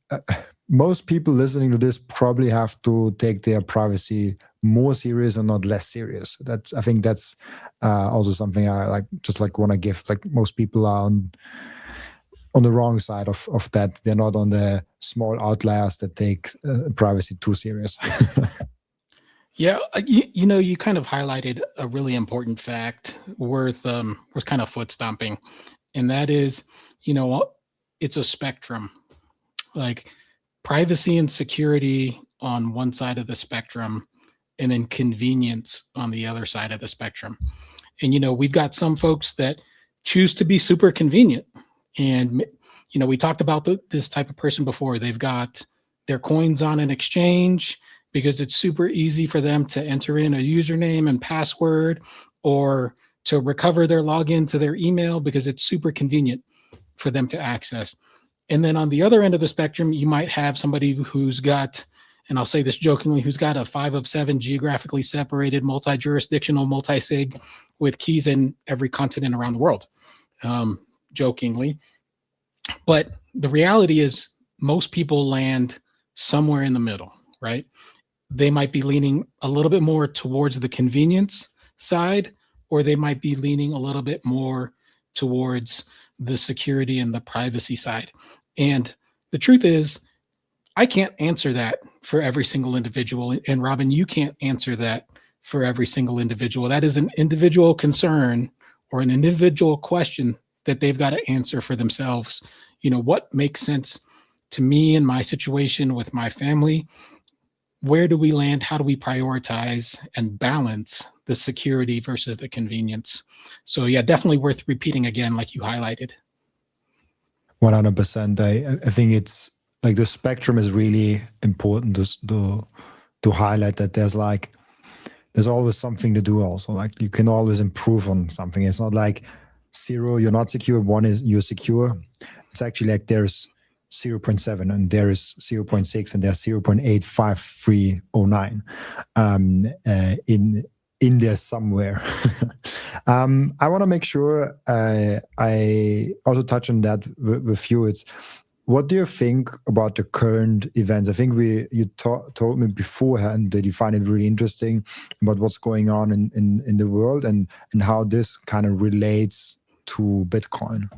most people listening to this probably have to take their privacy more serious and not less serious. I think that's also something I want to give. Like most people are on the wrong side of that. They're not on the small outliers that take privacy too serious. Yeah, you kind of highlighted a really important fact worth kind of foot stomping, and that is, it's a spectrum. Like privacy and security on one side of the spectrum, and then convenience on the other side of the spectrum. And we've got some folks that choose to be super convenient, and we talked about this type of person before. They've got their coins on an exchange because it's super easy for them to enter in a username and password, or to recover their login to their email because it's super convenient for them to access. And then on the other end of the spectrum, you might have somebody who's got, and I'll say this jokingly, who's got a 5 of 7 geographically separated, multi-jurisdictional, multi-sig with keys in every continent around the world, jokingly. But the reality is most people land somewhere in the middle, right? They might be leaning a little bit more towards the convenience side, or they might be leaning a little bit more towards the security and the privacy side. And the truth is, I can't answer that for every single individual. And Robin, you can't answer that for every single individual. That is an individual concern or an individual question that they've got to answer for themselves. What makes sense to me in my situation with my family? Where do we land? How do we prioritize and balance the security versus the convenience? So yeah, definitely worth repeating again, like you highlighted. 100%. I think it's like the spectrum is really important to highlight that there's always something to do also. Like you can always improve on something. It's not like 0, you're not secure, 1 is you're secure. It's actually like there's 0.7 and there is 0.6 and there's 0.85309 in there somewhere. I want to make sure I also touch on that with you. It's what do you think about the current events? I think you told me beforehand that you find it really interesting about what's going on in the world and how this kind of relates to Bitcoin.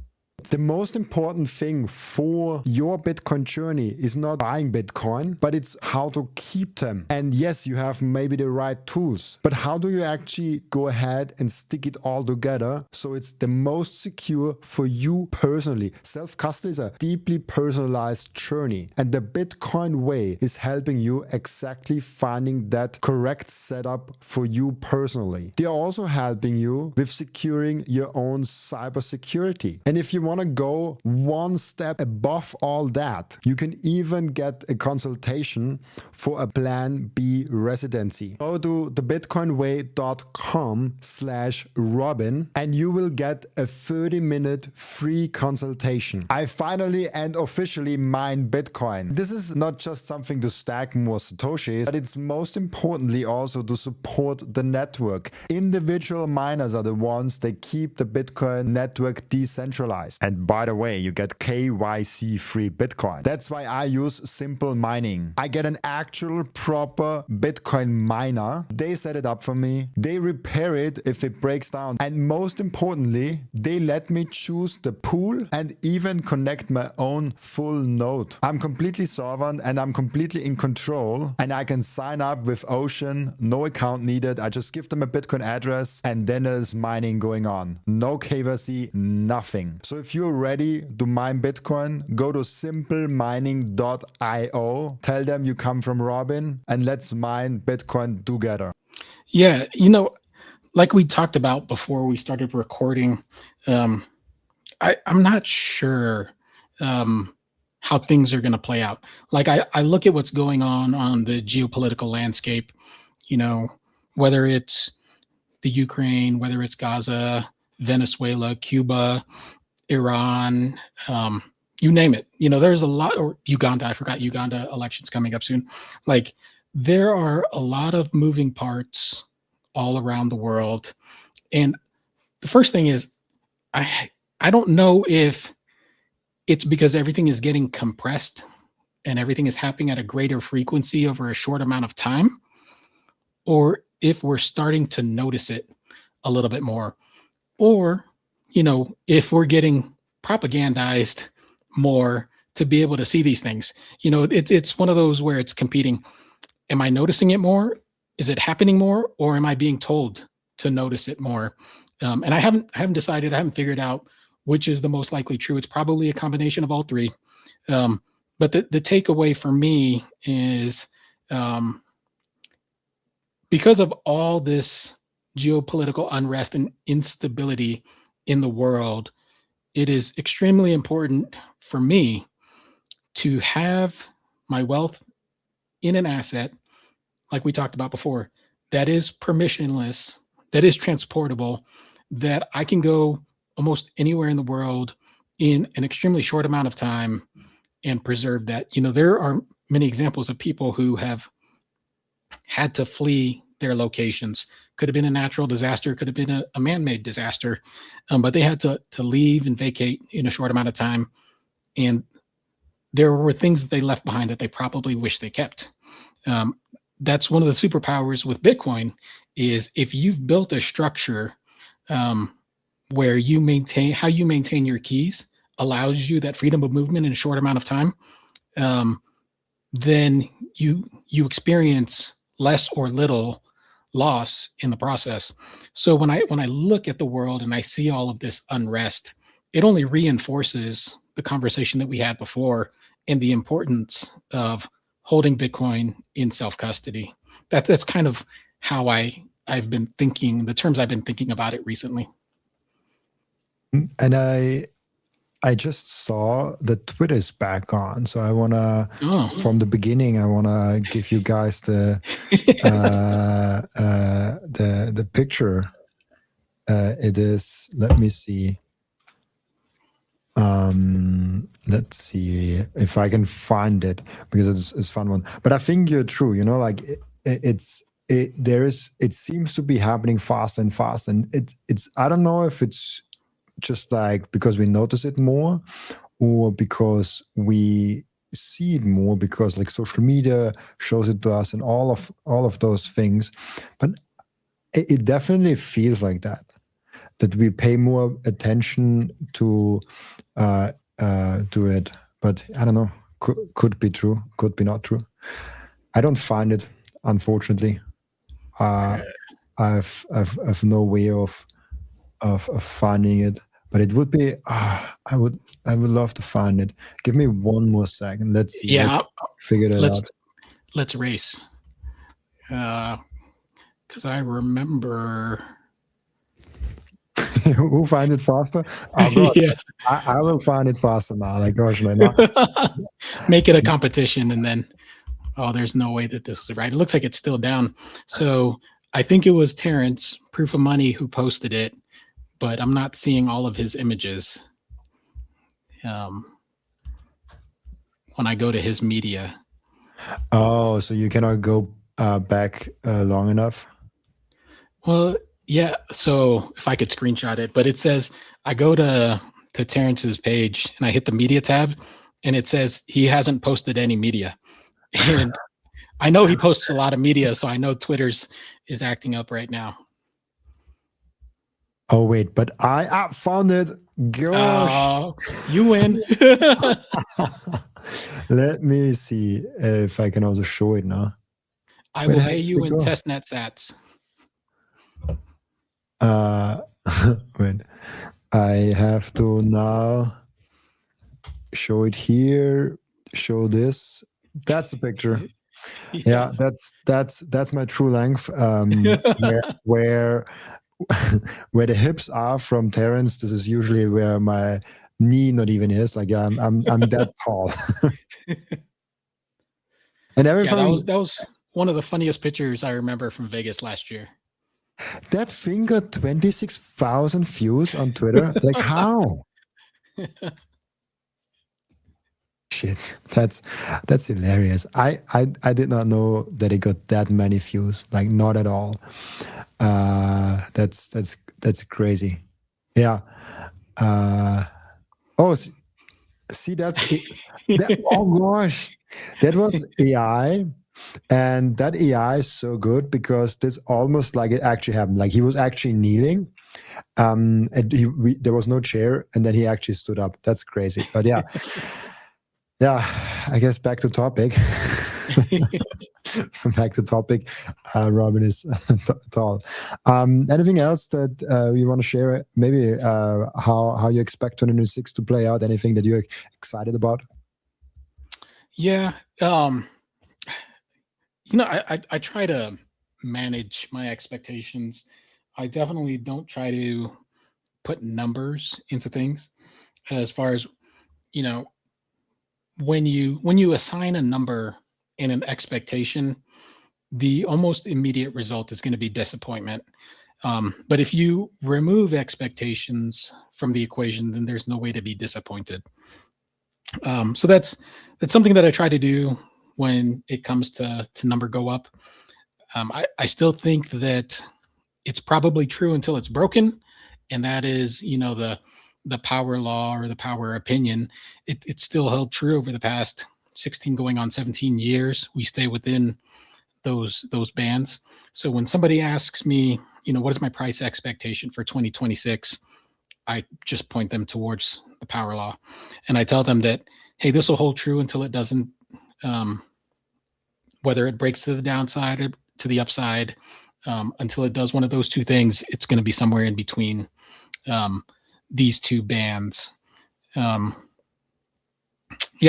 The most important thing for your Bitcoin journey is not buying Bitcoin, but it's how to keep them. And yes, you have maybe the right tools, but how do you actually go ahead and stick it all together so it's the most secure for you personally? Self-custody is a deeply personalized journey, and the Bitcoin way is helping you exactly finding that correct setup for you personally. They are also helping you with securing your own cybersecurity. And if you want to go one step above all that, you can even get a consultation for a Plan B residency. Go to thebitcoinway.com/Robin and you will get a 30-minute free consultation. I finally and officially mine Bitcoin. This is not just something to stack more Satoshis, but it's most importantly also to support the network. Individual miners are the ones that keep the Bitcoin network decentralized. And by the way, you get KYC-free Bitcoin. That's why I use Simple Mining. I get an actual proper Bitcoin miner. They set it up for me. They repair it if it breaks down. And most importantly, they let me choose the pool and even connect my own full node. I'm completely sovereign and I'm completely in control, and I can sign up with Ocean, no account needed. I just give them a Bitcoin address and then there's mining going on. No KYC, nothing. So if you're ready to mine Bitcoin, go to simplemining.io, tell them you come from Robin, and let's mine Bitcoin together. Yeah, like we talked about before we started recording, I'm not sure how things are going to play out. Like I look at what's going on the geopolitical landscape, whether it's the Ukraine, whether it's Gaza, Venezuela, Cuba, Iran, you name it. There's a lot, or Uganda, I forgot Uganda elections coming up soon. Like there are a lot of moving parts all around the world. And the first thing is, I don't know if it's because everything is getting compressed and everything is happening at a greater frequency over a short amount of time, or if we're starting to notice it a little bit more, or, if we're getting propagandized more to be able to see these things. It's one of those where it's competing. Am I noticing it more? Is it happening more? Or am I being told to notice it more? And I haven't decided, I haven't figured out which is the most likely true. It's probably a combination of all three. But the takeaway for me is because of all this geopolitical unrest and instability in the world, it is extremely important for me to have my wealth in an asset, like we talked about before, that is permissionless, that is transportable, that I can go almost anywhere in the world in an extremely short amount of time and preserve that. There are many examples of people who have had to flee their locations. Could have been a natural disaster, could have been a man-made disaster, but they had to leave and vacate in a short amount of time. And there were things that they left behind that they probably wish they kept. That's one of the superpowers with Bitcoin is if you've built a structure where how you maintain your keys allows you that freedom of movement in a short amount of time, then you experience less or little loss in the process. So when I look at the world and I see all of this unrest, it only reinforces the conversation that we had before and the importance of holding Bitcoin in self-custody. That's kind of how I've been thinking, the terms I've been thinking about it recently. And I just saw that Twitter is back on, so I wanna from the beginning. I wanna give you guys the picture. It is. Let me see. Let's see if I can find it because it's a fun one. But I think you're true. It seems to be happening fast and fast, and it's. I don't know if it's just like because we notice it more or because we see it more because like social media shows it to us and all of those things, but it definitely feels like that. that we pay more attention to it. But I don't know. Could be true. Could be not true. I don't find it, unfortunately. I've no way of finding it, but it would be. I would love to find it. Give me one more second. Let's see. Yeah, let's figure that out. Let's race. Because I remember. Who finds it faster? Oh, God. Yeah. I will find it faster now. Like, gosh, man. Make it a competition, and then, there's no way that this is right. It looks like it's still down. So I think it was Terrence, Proof of Money, who posted it, but I'm not seeing all of his images. When I go to his media. Oh, so you cannot go back long enough? Well, yeah. So if I could screenshot it, but it says I go to Terrence's page and I hit the media tab, and it says he hasn't posted any media. And I know he posts a lot of media, so I know Twitter's is acting up right now. Oh wait, but I found it. Gosh, you win. Let me see if I can also show it now. I will pay you in testnet sats. Wait, I have to now show it here. Show this. That's the picture. Yeah, that's my true length. Where the hips are from Terrence, this is usually where my knee not even is. Like I'm that tall. And everything. Yeah, that was one of the funniest pictures I remember from Vegas last year. That thing got 26,000 views on Twitter. Like how? Shit, that's hilarious. I did not know that it got that many views. Like not at all. That's crazy. Yeah. See that's it. Oh gosh, that was AI. And that AI is so good because this almost like it actually happened. Like he was actually kneeling, and there was no chair, and then he actually stood up. That's crazy. But yeah, I guess back to topic. Back to topic. Robin is tall. Anything else that you want to share? Maybe how you expect 2026 to play out? Anything that you're excited about? Yeah. I try to manage my expectations. I definitely don't try to put numbers into things as far as, when you assign a number in an expectation, the almost immediate result is going to be disappointment. But if you remove expectations from the equation, then there's no way to be disappointed. So that's something that I try to do when it comes to number go up. I still think that it's probably true until it's broken. And that is, the power law or the power opinion. It's still held true over the past 16 going on 17 years. We stay within those bands. So when somebody asks me, what is my price expectation for 2026? I just point them towards the power law. And I tell them that, hey, this will hold true until it doesn't. Whether it breaks to the downside or to the upside, until it does one of those two things, it's going to be somewhere in between these two bands. Yeah,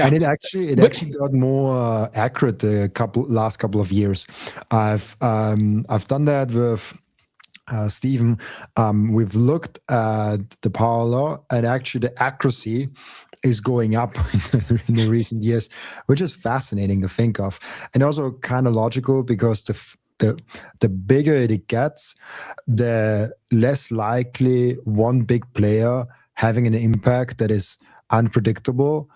and it actually got more accurate the last couple of years. I've done that with Stephen. We've looked at the power law, and actually the accuracy is going up in the recent years, which is fascinating to think of, and also kind of logical because the bigger it gets, the less likely one big player having an impact that is unpredictable.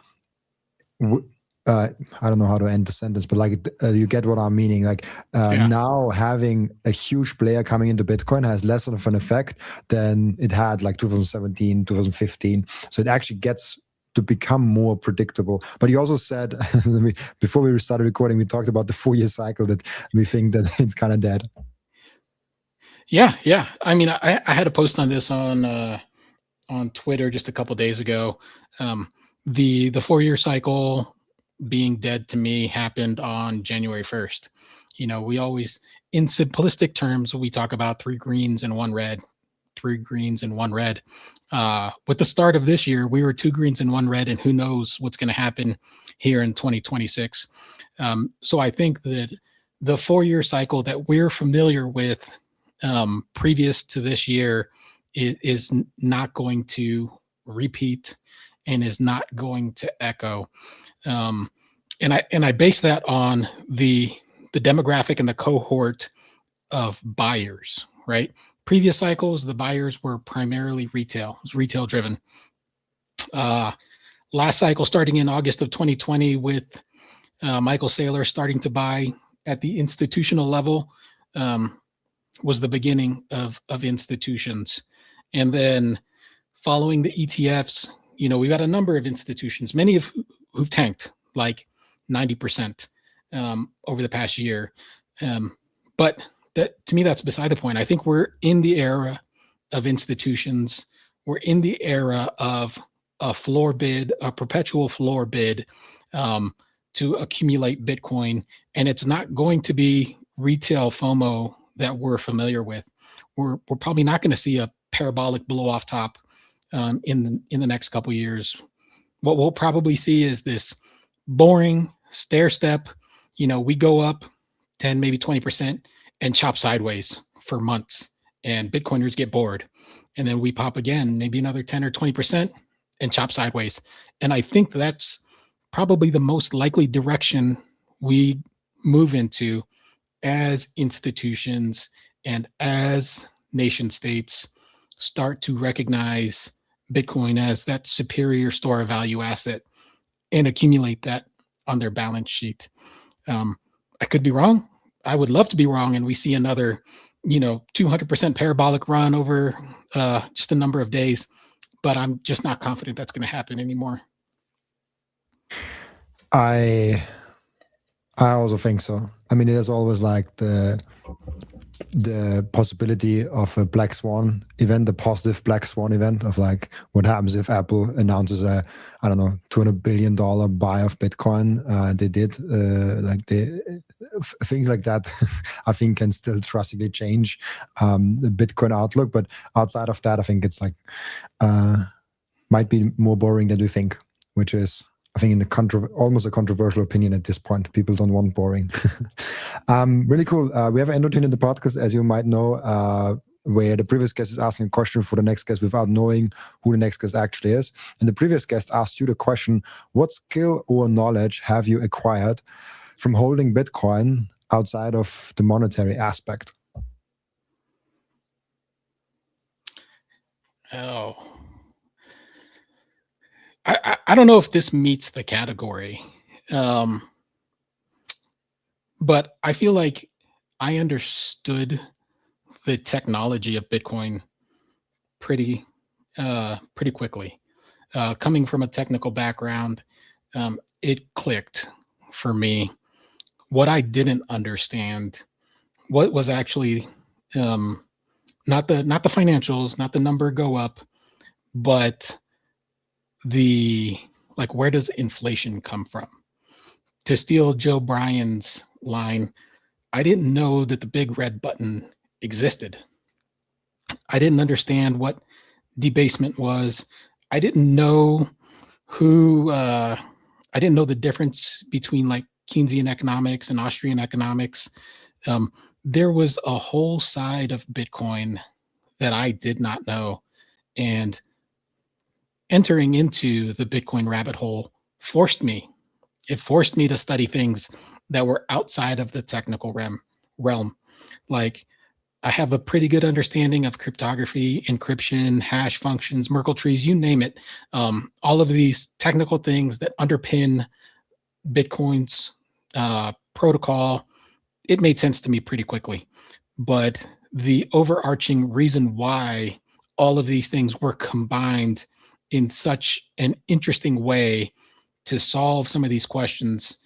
I don't know how to end the sentence, but like you get what I'm meaning. Like now having a huge player coming into Bitcoin has less of an effect than it had like 2017, 2015. So it actually gets to become more predictable. But you also said, before we started recording, we talked about the 4-year cycle that we think that it's kind of dead. Yeah, yeah. I mean, I had a post on this on Twitter just a couple days ago. Um, the 4 year cycle being dead to me happened on January 1st. We always, in simplistic terms, we talk about three greens and one red, three greens and one red. With the start of this year, we were two greens and one red, and who knows what's going to happen here in 2026. So I think that the 4 year cycle that we're familiar with previous to this year is not going to repeat and is not going to echo. Um, and I base that on the demographic and the cohort of buyers, right? Previous cycles, the buyers were primarily retail, it was retail driven. Uh, Last cycle, starting in August of 2020, with Michael Saylor starting to buy at the institutional level, um, was the beginning of institutions. And then following the ETFs, we got a number of institutions, many of who've tanked like 90% over the past year. But that, to me, that's beside the point. I think we're in the era of institutions. We're in the era of a floor bid, a perpetual floor bid, to accumulate Bitcoin. And it's not going to be retail FOMO that we're familiar with. We're probably not going to see a parabolic blow off top in the next couple of years. What we'll probably see is this boring stair step. We go up 10, maybe 20% and chop sideways for months, and Bitcoiners get bored. And then we pop again, maybe another 10 or 20% and chop sideways. And I think that's probably the most likely direction we move into as institutions and as nation states start to recognize Bitcoin as that superior store of value asset and accumulate that on their balance sheet. I could be wrong. I would love to be wrong, and we see another, 200% parabolic run over just a number of days. But I'm just not confident that's going to happen anymore. I also think so. I mean, there's always like the possibility of a black swan event, a positive black swan event of like what happens if Apple announces a, I don't know, $200 billion buy of Bitcoin. They did things like that. I think can still drastically change the Bitcoin outlook. But outside of that, I think it's like might be more boring than we think, which is, I think, in the almost a controversial opinion at this point. People don't want boring. Really cool. We have an end routine in the podcast, as you might know, where the previous guest is asking a question for the next guest without knowing who the next guest actually is. And the previous guest asked you the question, what skill or knowledge have you acquired from holding Bitcoin outside of the monetary aspect? Oh, I don't know if this meets the category, but I feel like I understood the technology of Bitcoin pretty quickly. Coming from a technical background, it clicked for me. What I didn't understand, what was actually not the financials, not the number go up, but where does inflation come from? To steal Joe Bryan's line, I didn't know that the big red button existed. I didn't understand what debasement was. I didn't know I didn't know the difference between like Keynesian economics and Austrian economics. There was a whole side of Bitcoin that I did not know. And entering into the Bitcoin rabbit hole forced me to study things that were outside of the technical realm. Like, I have a pretty good understanding of cryptography, encryption, hash functions, Merkle trees, you name it. All of these technical things that underpin Bitcoin's protocol, it made sense to me pretty quickly. But the overarching reason why all of these things were combined in such an interesting way to solve some of these questions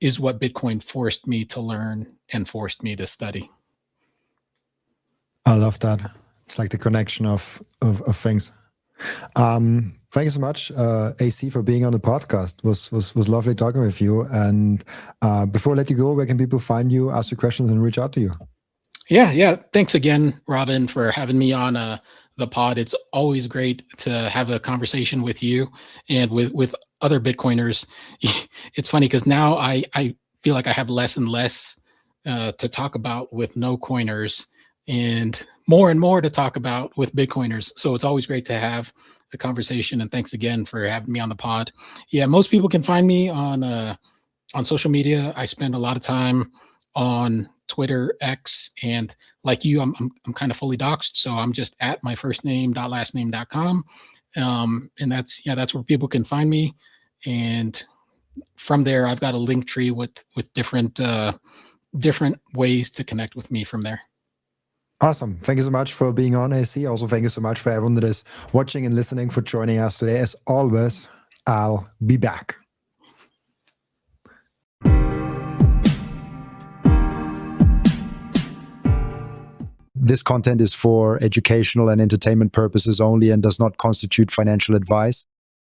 is what Bitcoin forced me to learn and forced me to study. I love that. It's like the connection of things. Thank you so much, AC, for being on the podcast. Was lovely talking with you. And before I let you go, where can people find you, ask you questions, and reach out to you? Yeah. Thanks again, Robin, for having me on the pod. It's always great to have a conversation with you and with other Bitcoiners. It's funny because now I feel like I have less and less to talk about with no coiners and more to talk about with Bitcoiners. So it's always great to have a conversation. And thanks again for having me on the pod. Yeah, most people can find me on social media. I spend a lot of time on Twitter, X, and like you, I'm kind of fully doxxed. So I'm just at my first name last name.com. And that's where people can find me. And from there, I've got a link tree with different ways to connect with me from there. Awesome. Thank you so much for being on, AC. Also, thank you so much for everyone that is watching and listening, for joining us today. As always, I'll be back. This content is for educational and entertainment purposes only and does not constitute financial advice.